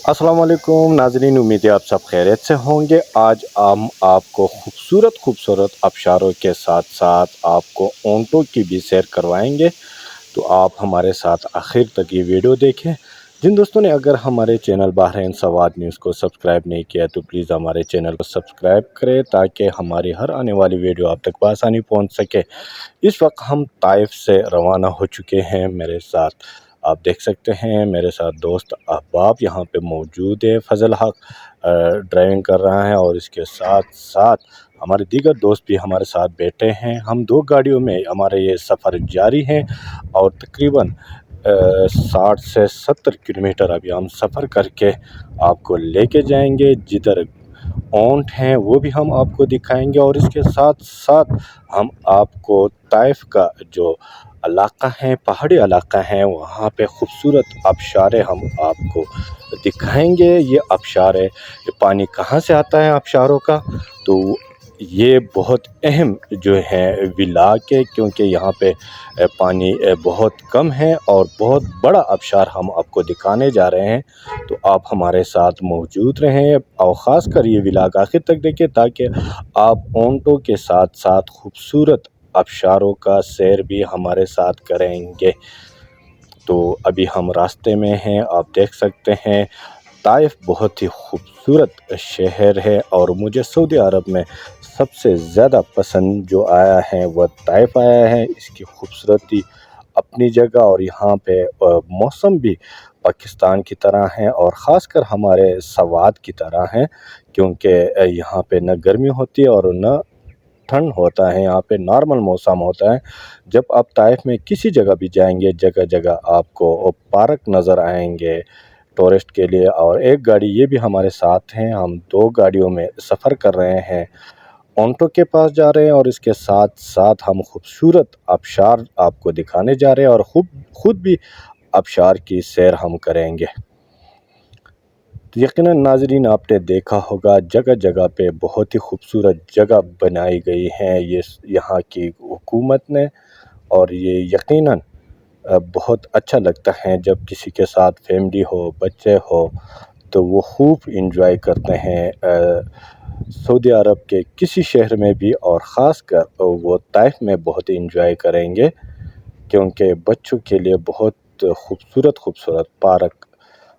अस्सलाम वालेकुम नाज़रीन, उम्मीद है आप सब खैरियत से होंगे। आज हम आपको खूबसूरत आबशारों के साथ साथ आपको ऊँटों की भी सैर करवाएंगे, तो आप हमारे साथ आखिर तक ये वीडियो देखें। जिन दोस्तों ने अगर हमारे चैनल बहरीन सवाद न्यूज़ को सब्सक्राइब नहीं किया तो प्लीज़ हमारे चैनल को सब्सक्राइब करें ताकि हमारी हर आने वाली वीडियो आप तक बआसानी पहुँच सके। इस वक्त हम ताइफ से रवाना हो चुके हैं। मेरे साथ आप देख सकते हैं, मेरे साथ दोस्त अहबाब यहाँ पे मौजूद है। फजल हक ड्राइविंग कर रहा है और इसके साथ साथ हमारे दीगर दोस्त भी हमारे साथ बैठे हैं। हम दो गाड़ियों में हमारे ये सफ़र जारी है और तकरीबन 60 से 70 किलोमीटर अभी हम सफ़र करके आपको लेके जाएंगे। जिधर ऊँट हैं वो भी हम आपको दिखाएंगे और इसके साथ साथ हम आपको ताइफ का जो इलाका है, पहाड़ी इलाका है, वहाँ पे खूबसूरत आबशारें हम आपको दिखाएंगे। ये आबशार है, ये पानी कहाँ से आता है आबशारों का, तो ये बहुत अहम जो है विलाक है, क्योंकि यहाँ पे पानी बहुत कम है और बहुत बड़ा आबशार हम आपको दिखाने जा रहे हैं। तो आप हमारे साथ मौजूद रहें और ख़ास कर ये विलाक आखिर तक देखें ताकि आप ऊँटों के साथ साथ खूबसूरत आबशारों का सैर भी हमारे साथ करेंगे। तो अभी हम रास्ते में हैं, आप देख सकते हैं। ताइफ बहुत ही खूबसूरत शहर है और मुझे सऊदी अरब में सबसे ज़्यादा पसंद जो आया है वह ताइफ आया है। इसकी खूबसूरती अपनी जगह और यहाँ पे मौसम भी पाकिस्तान की तरह है और ख़ासकर हमारे सवाद की तरह है, क्योंकि यहाँ पे न गर्मी होती है और न ठंड होता है। यहाँ पे नॉर्मल मौसम होता है। जब आप ताइफ में किसी जगह भी जाएंगे, जगह जगह आपको पार्क नज़र आएंगे टूरिस्ट के लिए। और एक गाड़ी ये भी हमारे साथ हैं, हम दो गाड़ियों में सफ़र कर रहे हैं। ऊँटों के पास जा रहे हैं और इसके साथ साथ हम खूबसूरत आबशार आपको दिखाने जा रहे हैं और खुद भी आबशार की सैर हम करेंगे। तो यकीनन नाज़रीन, आपने देखा होगा जगह जगह पे बहुत ही खूबसूरत जगह बनाई गई हैं ये यहाँ की हुकूमत ने, और ये यकीनन बहुत अच्छा लगता है जब किसी के साथ फैमिली हो, बच्चे हो, तो वो खूब इंजॉय करते हैं सऊदी अरब के किसी शहर में भी, और ख़ास कर वो ताइफ में बहुत इंजॉय करेंगे, क्योंकि बच्चों के लिए बहुत खूबसूरत पार्क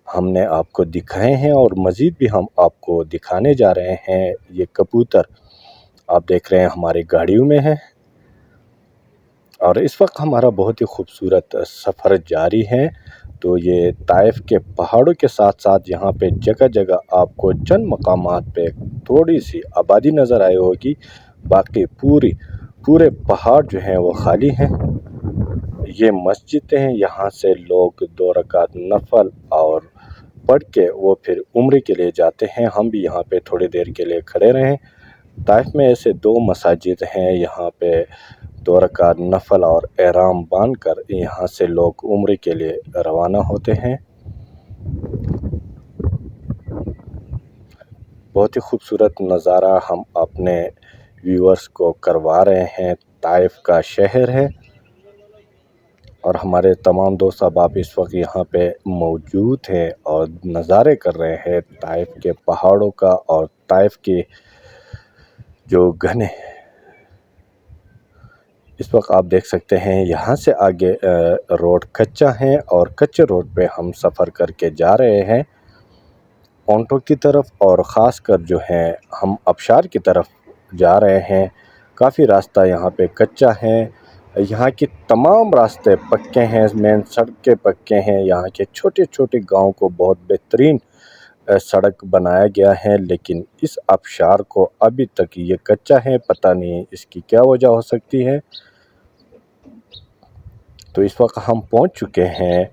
हमने आपको दिखाए हैं और मज़ीद भी हम आपको दिखाने जा रहे हैं। ये कबूतर आप देख रहे हैं हमारी गाड़ियों में है और इस वक्त हमारा बहुत ही खूबसूरत सफ़र जारी है। तो ये ताइफ के पहाड़ों के साथ साथ यहाँ पे जगह जगह आपको चंद मकामात पे थोड़ी सी आबादी नज़र आई होगी, बाकी पूरे पहाड़ जो हैं वो खाली हैं। ये मस्जिद हैं, यहाँ से लोग 2 रकात नफल और पढ़ के वो फिर उम्रे के लिए जाते हैं। हम भी यहाँ पे थोड़ी देर के लिए खड़े रहें। ताइफ में ऐसे 2 मसाजिद हैं, यहाँ पे 2 रकात नफल और एहराम बांध कर यहाँ से लोग उम्रे के लिए रवाना होते हैं। बहुत ही खूबसूरत नज़ारा हम अपने व्यूअर्स को करवा रहे हैं। ताइफ का शहर है और हमारे तमाम दोस्त अहबाब इस वक्त यहाँ पे मौजूद हैं और नज़ारे कर रहे हैं ताइफ के पहाड़ों का और ताइफ के जो घने। इस वक्त आप देख सकते हैं यहाँ से आगे रोड कच्चा है और कच्चे रोड पे हम सफ़र करके जा रहे हैं ऊँटों की तरफ, और ख़ास कर जो है हम आबशार की तरफ जा रहे हैं। काफ़ी रास्ता यहाँ पे कच्चा है, यहाँ के तमाम रास्ते पक्के हैं, मेन सड़कें पक्के हैं। यहाँ के छोटे छोटे गांव को बहुत बेहतरीन सड़क बनाया गया है, लेकिन इस आबशार को अभी तक ये कच्चा है। पता नहीं इसकी क्या वजह हो सकती है। तो इस वक्त हम पहुंच चुके हैं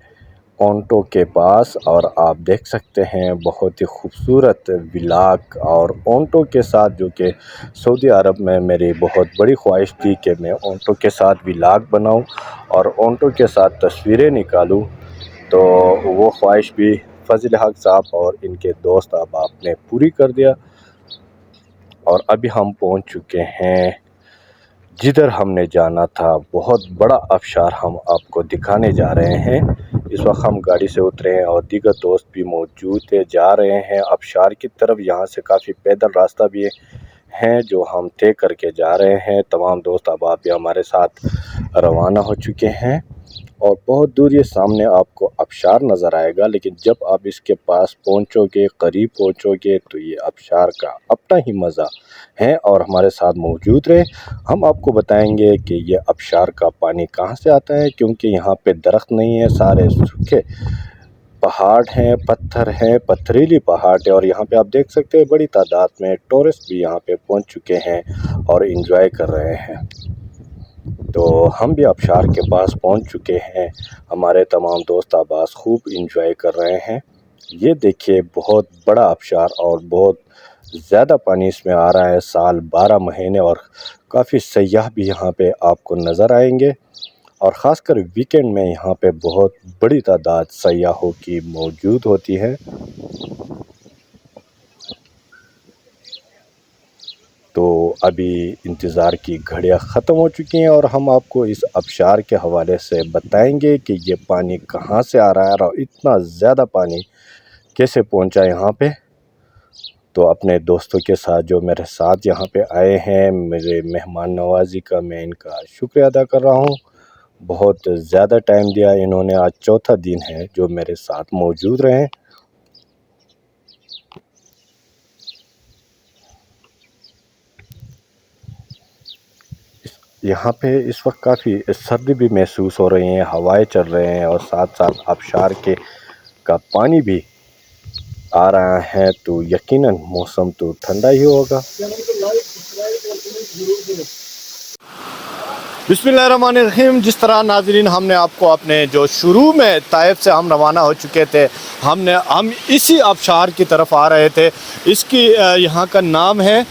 ऊँटों के पास और आप देख सकते हैं बहुत ही खूबसूरत विलाक और ऊँटों के साथ, जो कि सऊदी अरब में मेरी बहुत बड़ी ख्वाहिश थी कि मैं ऊँटों के साथ विलाक बनाऊं और ऊँटों के साथ तस्वीरें निकालूं। तो वो ख्वाहिश भी फजल हक साहब और इनके दोस्त अब आपने पूरी कर दिया और अभी हम पहुंच चुके हैं जिधर हमने जाना था। बहुत बड़ा आबशार हम आपको दिखाने जा रहे हैं। इस वक्त हम गाड़ी से उतरे हैं और दीगर दोस्त भी मौजूद थे, जा रहे हैं आबशार की तरफ। यहाँ से काफ़ी पैदल रास्ता भी हैं जो हम तय करके जा रहे हैं। तमाम दोस्त अब आप भी हमारे साथ रवाना हो चुके हैं और बहुत दूर ये सामने आपको आबशार नज़र आएगा, लेकिन जब आप इसके पास पहुंचोगे, करीब पहुंचोगे, तो ये आबशार का अपना ही मज़ा है। और हमारे साथ मौजूद रहे, हम आपको बताएंगे कि ये आबशार का पानी कहाँ से आता है, क्योंकि यहाँ पे दरख्त नहीं है, सारे सूखे पहाड़ हैं, पत्थर हैं, पथरीली पहाड़ है। और यहाँ पे आप देख सकते हैं बड़ी तादाद में टूरिस्ट भी यहाँ पे पहुँच चुके हैं और इंजॉय कर रहे हैं। तो हम भी आबशार के पास पहुंच चुके हैं। हमारे तमाम दोस्त आबास खूब इंजॉय कर रहे हैं। ये देखिए बहुत बड़ा आबशार और बहुत ज़्यादा पानी इसमें आ रहा है, साल 12 महीने, और काफ़ी सयाह भी यहाँ पे आपको नज़र आएंगे। और ख़ासकर वीकेंड में यहाँ पे बहुत बड़ी तादाद सयाहों की मौजूद होती है। तो अभी इंतज़ार की घड़ियां ख़त्म हो चुकी हैं और हम आपको इस आबशार के हवाले से बताएंगे कि ये पानी कहाँ से आ रहा है और इतना ज़्यादा पानी कैसे पहुँचा यहाँ पे। तो अपने दोस्तों के साथ जो मेरे साथ यहाँ पे आए हैं, मेरे मेहमान नवाजी का मैं इनका शुक्रिया अदा कर रहा हूँ। बहुत ज़्यादा टाइम दिया इन्होंने, आज चौथा दिन है जो मेरे साथ मौजूद रहे। यहाँ पे इस वक्त काफ़ी सर्दी भी महसूस हो रही है, हवाएं चल रहे हैं और साथ साथ आबशार के का पानी भी आ रहा है, तो यकीनन मौसम तो ठंडा ही होगा। बिस्मिल्लाहिर्रहमानिर्रहीम। जिस तरह नाज़रीन हमने आपको अपने जो शुरू में ताइफ से हम रवाना हो चुके थे, हम इसी आबशार की तरफ आ रहे थे। इसकी यहाँ का नाम है,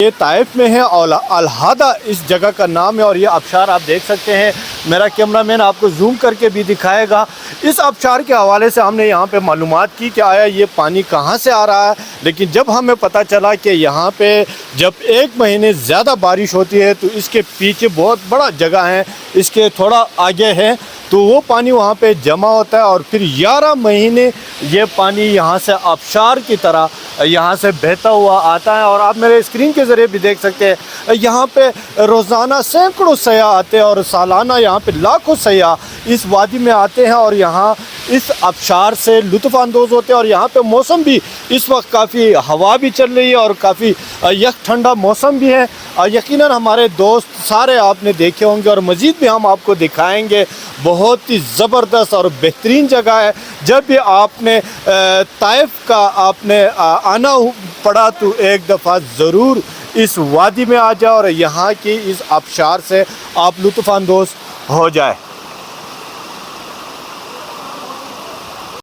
ये ताइफ में है और अलहादा इस जगह का नाम है। और ये आबशार आप देख सकते हैं, मेरा कैमरामैन आपको जूम करके भी दिखाएगा। इस आबशार के हवाले से हमने यहाँ पे मालूमात की कि आया ये पानी कहाँ से आ रहा है, लेकिन जब हमें पता चला कि यहाँ पे जब 1 महीने ज़्यादा बारिश होती है तो इसके पीछे बहुत बड़ा जगह है, इसके थोड़ा आगे है, तो वो पानी वहाँ पे जमा होता है और फिर 11 महीने ये पानी यहाँ से आबशार की तरह यहाँ से बहता हुआ आता है। और आप मेरे स्क्रीन के ज़रिए भी देख सकते हैं, यहाँ पे रोज़ाना सैकड़ों सयाह आते हैं और सालाना यहाँ पे लाखों सयाह इस वादी में आते हैं और यहाँ इस आबशार से लुत्फ़ अंदोज़ होते हैं। और यहाँ पे मौसम भी इस वक्त काफ़ी हवा भी चल रही है और काफ़ी यक ठंडा मौसम भी है। यकीनन हमारे दोस्त सारे आपने देखे होंगे और मज़ीद भी हम आपको दिखाएंगे। बहुत ही ज़बरदस्त और बेहतरीन जगह है। जब भी आपने ताइफ का आपने आना पड़ा तो एक दफ़ा ज़रूर इस वादी में आ जाओ और यहाँ की इस आबशार से आप लुत्फ़ अंदोज़ हो जाए।